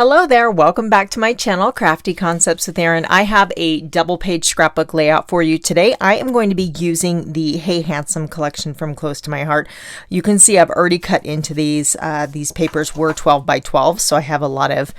Hello there, welcome back to my channel, Crafty Concepts with Erin. I have a double page scrapbook layout for you today. I am going to be using the Hey Handsome collection from Close to My Heart. You can see I've already cut into these. These papers were 12 by 12, so I have a lot of,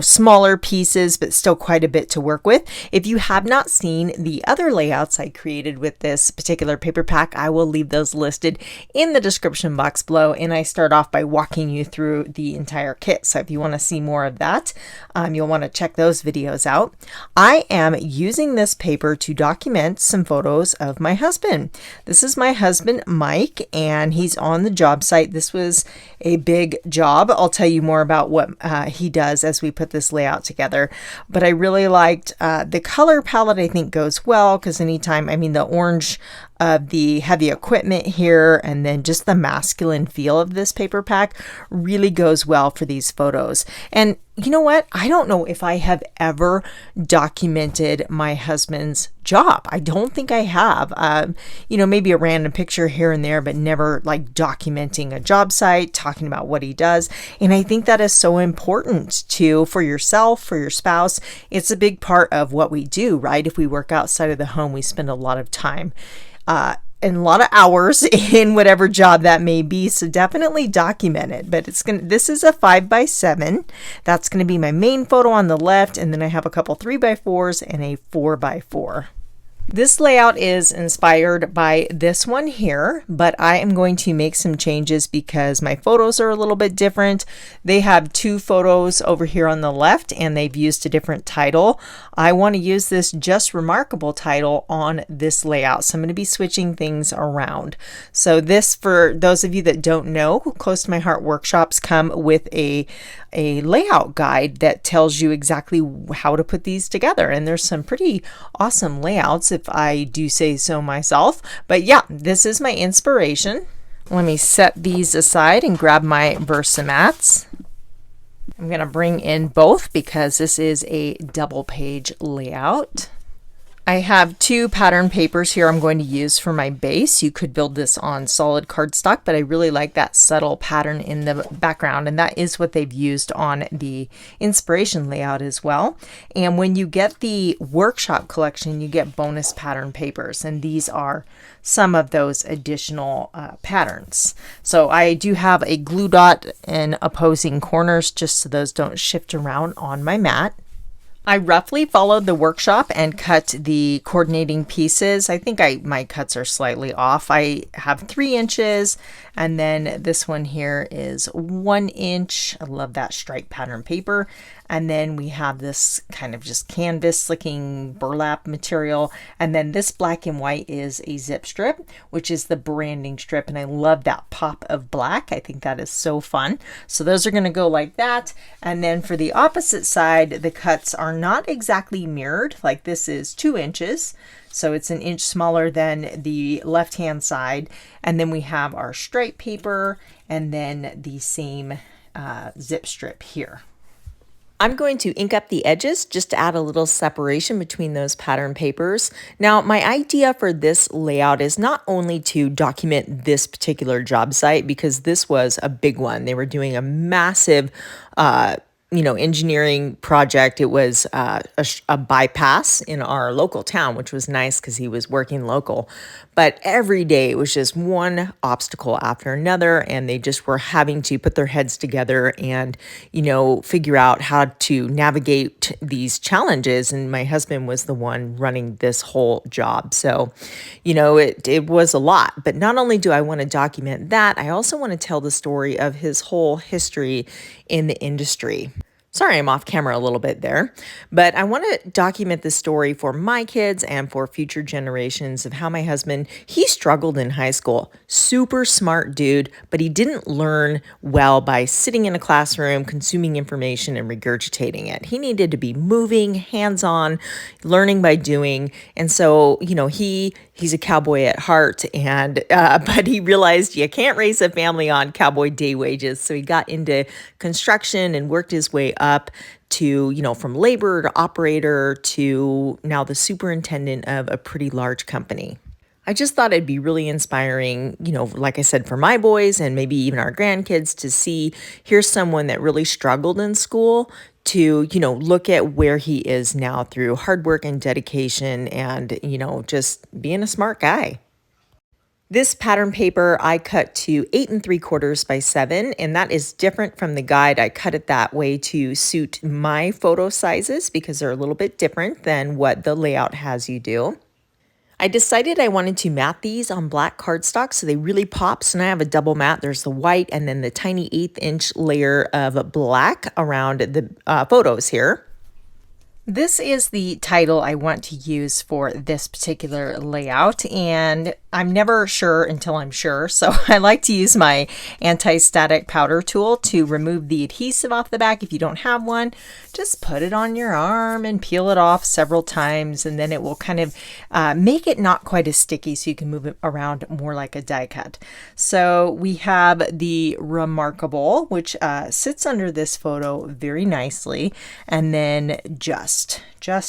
smaller pieces, but still quite a bit to work with. If you have not seen the other layouts I created with this particular paper pack, I will leave those listed in the description box below, and I start off by walking you through the entire kit. So if you want to see more of that, you'll want to check those videos out. I am using this paper to document some photos of my husband. This is my husband, Mike, and he's on the job site. This was a big job. I'll tell you more about what he does as we put this layout together. But I really liked the color palette. I think goes well because the orange of the heavy equipment here and then just the masculine feel of this paper pack really goes well for these photos. And you know what? I don't know if I have ever documented my husband's job. I don't think I have. Maybe a random picture here and there, but never like documenting a job site, talking about what he does. And I think that is so important for yourself, for your spouse. It's a big part of what we do, right? If we work outside of the home, we spend a lot of time and a lot of hours in whatever job that may be. So definitely document it. But this is a 5x7. That's going to be my main photo on the left. And then I have a couple 3x4s and a 4x4. This layout is inspired by this one here, but I am going to make some changes because my photos are a little bit different. They have two photos over here on the left and they've used a different title. I want to use this Just Remarkable title on this layout, so I'm going to be switching things around. So this, for those of you that don't know, Close to My Heart workshops come with a layout guide that tells you exactly how to put these together, and there's some pretty awesome layouts if I do say so myself. But yeah, this is my inspiration. Let me set these aside and grab my VersaMats. I'm going to bring in both because this is a double page layout. I have two pattern papers here I'm going to use for my base. You could build this on solid cardstock, but I really like that subtle pattern in the background, and that is what they've used on the inspiration layout as well. And when you get the workshop collection, you get bonus pattern papers, and these are some of those additional patterns. So I do have a glue dot in opposing corners just so those don't shift around on my mat. I roughly followed the workshop and cut the coordinating pieces. I think my cuts are slightly off. I have 3 inches, and then this one here is 1 inch. I love that stripe pattern paper. And then we have this kind of just canvas slicking burlap material. And then this black and white is a zip strip, which is the branding strip. And I love that pop of black. I think that is so fun. So those are going to go like that. And then for the opposite side, the cuts are not exactly mirrored. Like this is 2 inches. So it's 1 inch smaller than the left-hand side. And then we have our stripe paper and then the same zip strip here. I'm going to ink up the edges just to add a little separation between those pattern papers. Now, my idea for this layout is not only to document this particular job site, because this was a big one. They were doing a massive engineering project. It was a bypass in our local town, which was nice because he was working local. But every day it was just one obstacle after another, and they just were having to put their heads together and, figure out how to navigate these challenges. And my husband was the one running this whole job. So, it was a lot. But not only do I want to document that, I also want to tell the story of his whole history in the industry. Sorry, I'm off camera a little bit there, but I want to document the story for my kids and for future generations of how my husband, he struggled in high school. Super smart dude, but he didn't learn well by sitting in a classroom, consuming information and regurgitating it. He needed to be moving, hands-on, learning by doing. And so, he's a cowboy at heart, and but he realized you can't raise a family on cowboy day wages. So he got into construction and worked his way up to, from laborer to operator to now the superintendent of a pretty large company. I just thought it'd be really inspiring, you know, like I said, for my boys and maybe even our grandkids to see here's someone that really struggled in school to, you know, look at where he is now through hard work and dedication and, you know, just being a smart guy. This pattern paper I cut to 8 3/4 by 7, and that is different from the guide. I cut it that way to suit my photo sizes because they're a little bit different than what the layout has you do. I decided I wanted to mat these on black cardstock so they really pop. So now I have a double mat. There's the white and then the tiny 1/8 inch layer of black around the photos here. This is the title I want to use for this particular layout, and I'm never sure until I'm sure, so I like to use my anti-static powder tool to remove the adhesive off the back. If you don't have one, just put it on your arm and peel it off several times, and then it will kind of make it not quite as sticky so you can move it around more like a die cut. So we have the Remarkable, which sits under this photo very nicely, and then just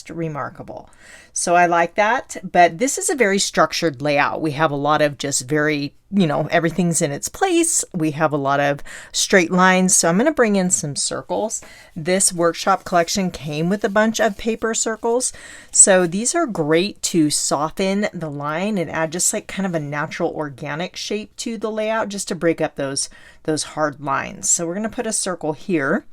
Remarkable. So I like that, but this is a very structured layout. We have a lot of just very, you know, everything's in its place. We have a lot of straight lines. So I'm going to bring in some circles. This workshop collection came with a bunch of paper circles. So these are great to soften the line and add just like kind of a natural organic shape to the layout just to break up those hard lines. So we're going to put a circle here.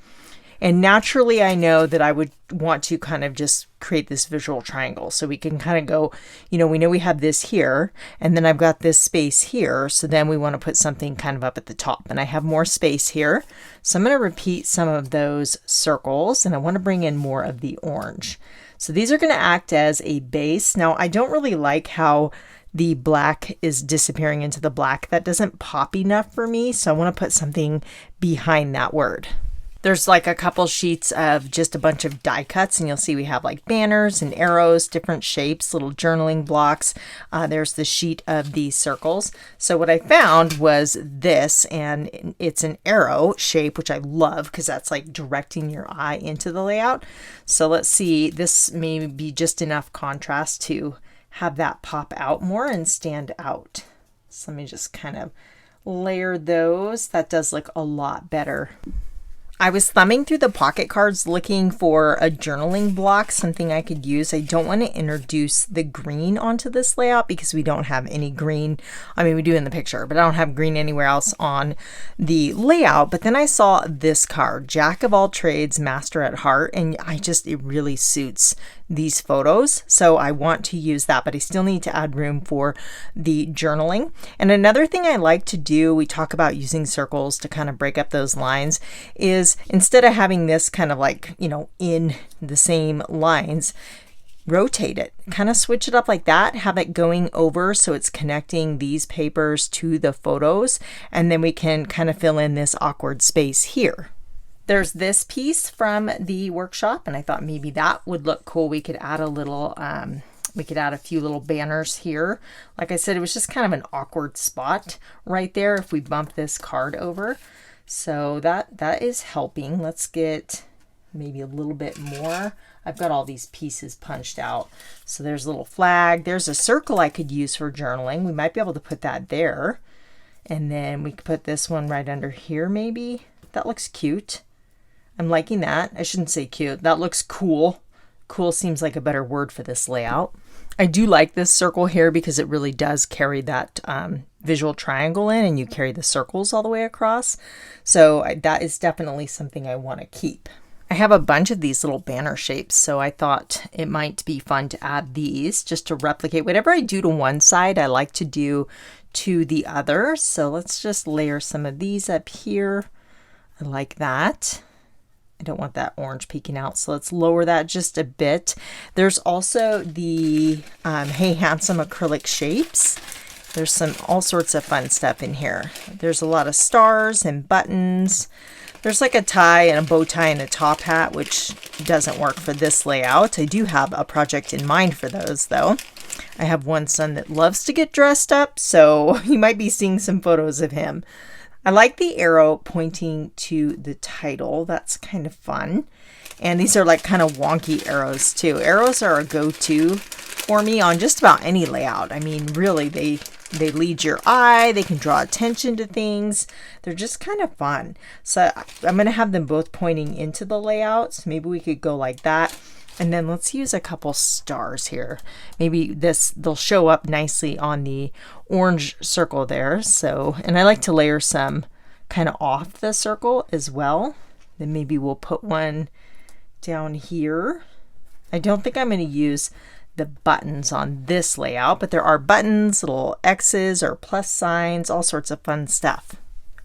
And naturally, I know that I would want to kind of just create this visual triangle. So we can kind of go, you know we have this here, and then I've got this space here. So then we want to put something kind of up at the top. And I have more space here. So I'm going to repeat some of those circles, and I want to bring in more of the orange. So these are going to act as a base. Now, I don't really like how the black is disappearing into the black. That doesn't pop enough for me. So I want to put something behind that word. There's like a couple sheets of just a bunch of die cuts, and you'll see we have like banners and arrows, different shapes, little journaling blocks. There's the sheet of these circles. So what I found was this, and it's an arrow shape, which I love because that's like directing your eye into the layout. So let's see, this may be just enough contrast to have that pop out more and stand out. So let me just kind of layer those. That does look a lot better. I was thumbing through the pocket cards looking for a journaling block, something I could use. I don't want to introduce the green onto this layout because we don't have any green. I mean, we do in the picture, but I don't have green anywhere else on the layout. But then I saw this card, Jack of all trades, master at heart, and it really suits these photos. So I want to use that, but I still need to add room for the journaling. And another thing I like to do, we talk about using circles to kind of break up those lines, is instead of having this kind of like, you know, in the same lines, rotate it, kind of switch it up like that, have it going over so it's connecting these papers to the photos, and then we can kind of fill in this awkward space here. There's this piece from the workshop, and I thought maybe that would look cool. We could add a little, we could add a few little banners here. Like I said, it was just kind of an awkward spot right there if we bump this card over. So that is helping. Let's get maybe a little bit more. I've got all these pieces punched out. So there's a little flag. There's a circle I could use for journaling. We might be able to put that there. And then we could put this one right under here maybe. That looks cute. I'm liking that. I shouldn't say cute. That looks cool. Cool seems like a better word for this layout. I do like this circle here because it really does carry that visual triangle in, and you carry the circles all the way across. So that is definitely something I want to keep. I have a bunch of these little banner shapes, so I thought it might be fun to add these just to replicate whatever I do to one side, I like to do to the other. So let's just layer some of these up here. I like that. I don't want that orange peeking out, so let's lower that just a bit. There's also the Hey Handsome acrylic shapes. There's all sorts of fun stuff in here. There's a lot of stars and buttons. There's like a tie and a bow tie and a top hat, which doesn't work for this layout. I do have a project in mind for those though. I have one son that loves to get dressed up, so you might be seeing some photos of him. I like the arrow pointing to the title. That's kind of fun. And these are like kind of wonky arrows too. Arrows are a go-to for me on just about any layout. I mean, really, they lead your eye, they can draw attention to things. They're just kind of fun. So I'm going to have them both pointing into the layouts. Maybe we could go like that. And then let's use a couple stars here. Maybe they'll show up nicely on the orange circle there. So, and I like to layer some kind of off the circle as well. Then maybe we'll put one down here. I don't think I'm going to use the buttons on this layout, but there are buttons, little X's or plus signs, all sorts of fun stuff.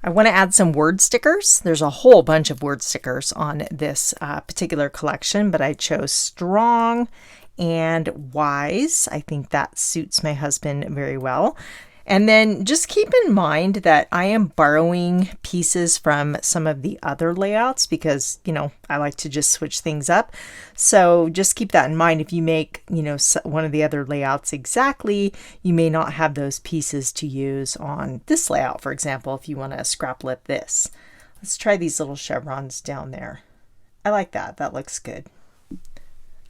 I want to add some word stickers. There's a whole bunch of word stickers on this particular collection, but I chose strong and wise. I think that suits my husband very well. And then just keep in mind that I am borrowing pieces from some of the other layouts because, you know, I like to just switch things up. So just keep that in mind. If you make, you know, one of the other layouts exactly, you may not have those pieces to use on this layout, for example, if you want to scraplet this. Let's try these little chevrons down there. I like that. That looks good.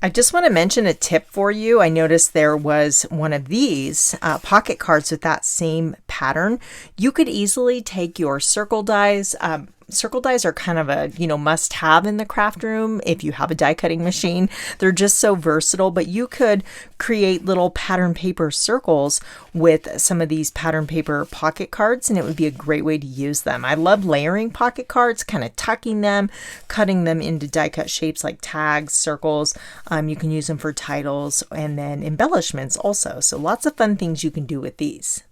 I just want to mention a tip for you. I noticed there was one of these pocket cards with that same pattern. You could easily take your circle dies. Circle dies are kind of a, you know, must have in the craft room if you have a die cutting machine. They're just so versatile, but you could create little pattern paper circles with some of these pattern paper pocket cards, and it would be a great way to use them. I love layering pocket cards, kind of tucking them, cutting them into die cut shapes like tags, circles. You can use them for titles and then embellishments also. So lots of fun things you can do with these.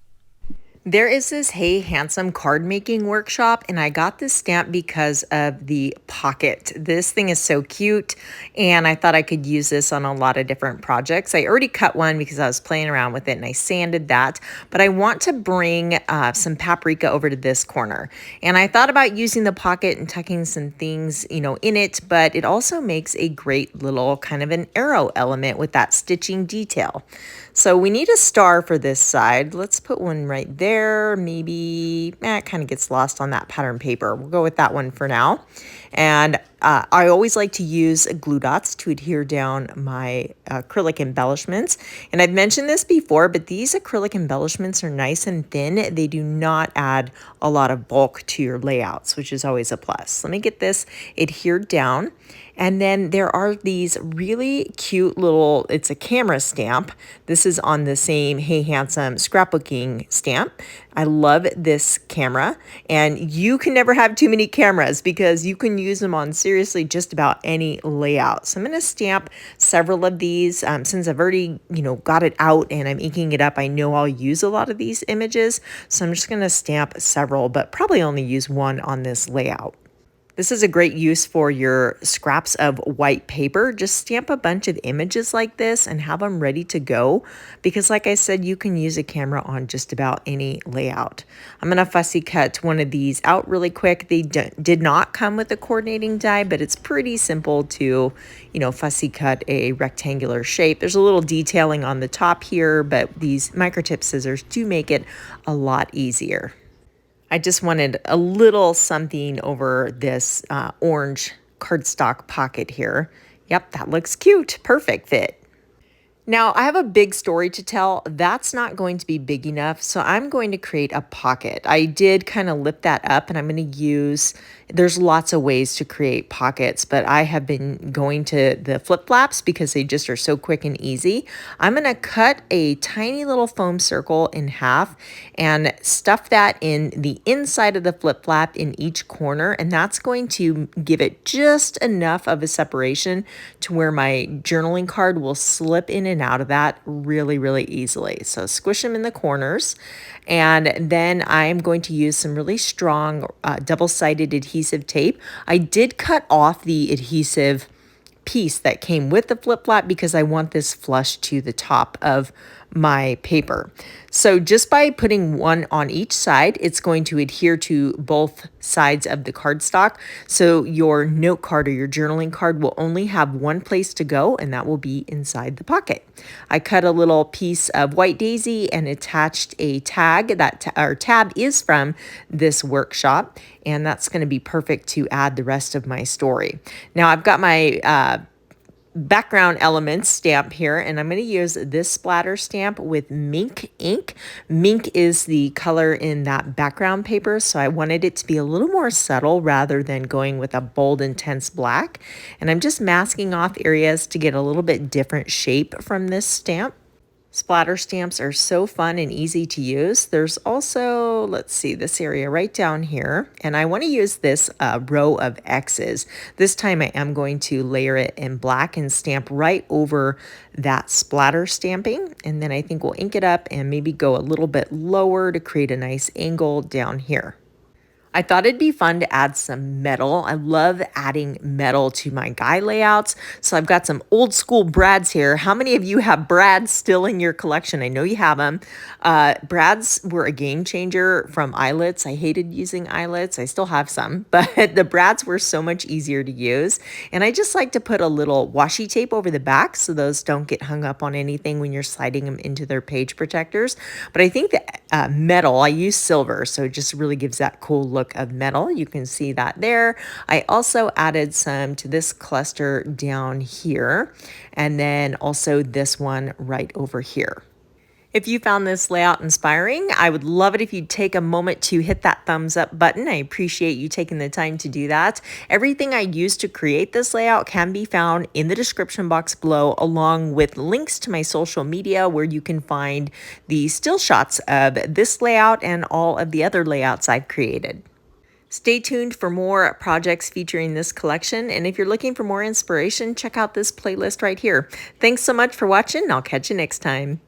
There is this Hey Handsome card making workshop, and I got this stamp because of the pocket. This thing is so cute, and I thought I could use this on a lot of different projects. I already cut one because I was playing around with it and I sanded that, but I want to bring some paprika over to this corner. And I thought about using the pocket and tucking some things, you know, in it, but it also makes a great little kind of an arrow element with that stitching detail. So we need a star for this side. Let's put one right there. Maybe, it kind of gets lost on that pattern paper. We'll go with that one for now. And I always like to use glue dots to adhere down my acrylic embellishments. And I've mentioned this before, but these acrylic embellishments are nice and thin. They do not add a lot of bulk to your layouts, which is always a plus. Let me get this adhered down. And then there are these really cute little, it's a camera stamp. This is on the same Hey Handsome scrapbooking stamp. I love this camera, and you can never have too many cameras because you can use them on seriously just about any layout. So I'm going to stamp several of these since I've already, you know, got it out and I'm inking it up. I know I'll use a lot of these images, so I'm just going to stamp several, but probably only use one on this layout. This is a great use for your scraps of white paper. Just stamp a bunch of images like this and have them ready to go because, like I said, you can use a camera on just about any layout. I'm going to fussy cut one of these out really quick. They did not come with a coordinating die, but it's pretty simple to, you know, fussy cut a rectangular shape. There's a little detailing on the top here, but these microtip scissors do make it a lot easier. I just wanted a little something over this orange cardstock pocket here. Yep, that looks cute. Perfect fit. Now, I have a big story to tell. That's not going to be big enough, so I'm going to create a pocket. I did kind of lift that up, and I'm going to use, there's lots of ways to create pockets, but I have been going to the flip flaps because they just are so quick and easy. I'm going to cut a tiny little foam circle in half and stuff that in the inside of the flip flap in each corner, and that's going to give it just enough of a separation to where my journaling card will slip in and out of that really, really easily. So squish them in the corners, and then I'm going to use some really strong double-sided adhesive tape. I did cut off the adhesive piece that came with the flip flap because I want this flush to the top of my paper. So just by putting one on each side, it's going to adhere to both sides of the cardstock. So your note card or your journaling card will only have one place to go, and that will be inside the pocket. I cut a little piece of white daisy and attached a tag. That tab is from this workshop, and that's going to be perfect to add the rest of my story. Now I've got my background elements stamp here, and I'm going to use this splatter stamp with Mink ink. Mink is the color in that background paper, so I wanted it to be a little more subtle rather than going with a bold, intense black. And I'm just masking off areas to get a little bit different shape from this stamp. Splatter stamps are so fun and easy to use. There's also, let's see, this area right down here, and I want to use this row of X's. This time I am going to layer it in black and stamp right over that splatter stamping, and then I think we'll ink it up and maybe go a little bit lower to create a nice angle down here. I thought it'd be fun to add some metal. I love adding metal to my guy layouts. So I've got some old school brads here. How many of you have brads still in your collection? I know you have them. Brads were a game changer from eyelets. I hated using eyelets. I still have some, but the brads were so much easier to use. And I just like to put a little washi tape over the back so those don't get hung up on anything when you're sliding them into their page protectors. But I think that metal, I use silver, so it just really gives that cool look of metal. You can see that there. I also added some to this cluster down here, and then also this one right over here. If you found this layout inspiring, I would love it if you'd take a moment to hit that thumbs up button. I appreciate you taking the time to do that. Everything I used to create this layout can be found in the description box below, along with links to my social media where you can find the still shots of this layout and all of the other layouts I've created. Stay tuned for more projects featuring this collection, and if you're looking for more inspiration, check out this playlist right here. Thanks so much for watching, and I'll catch you next time.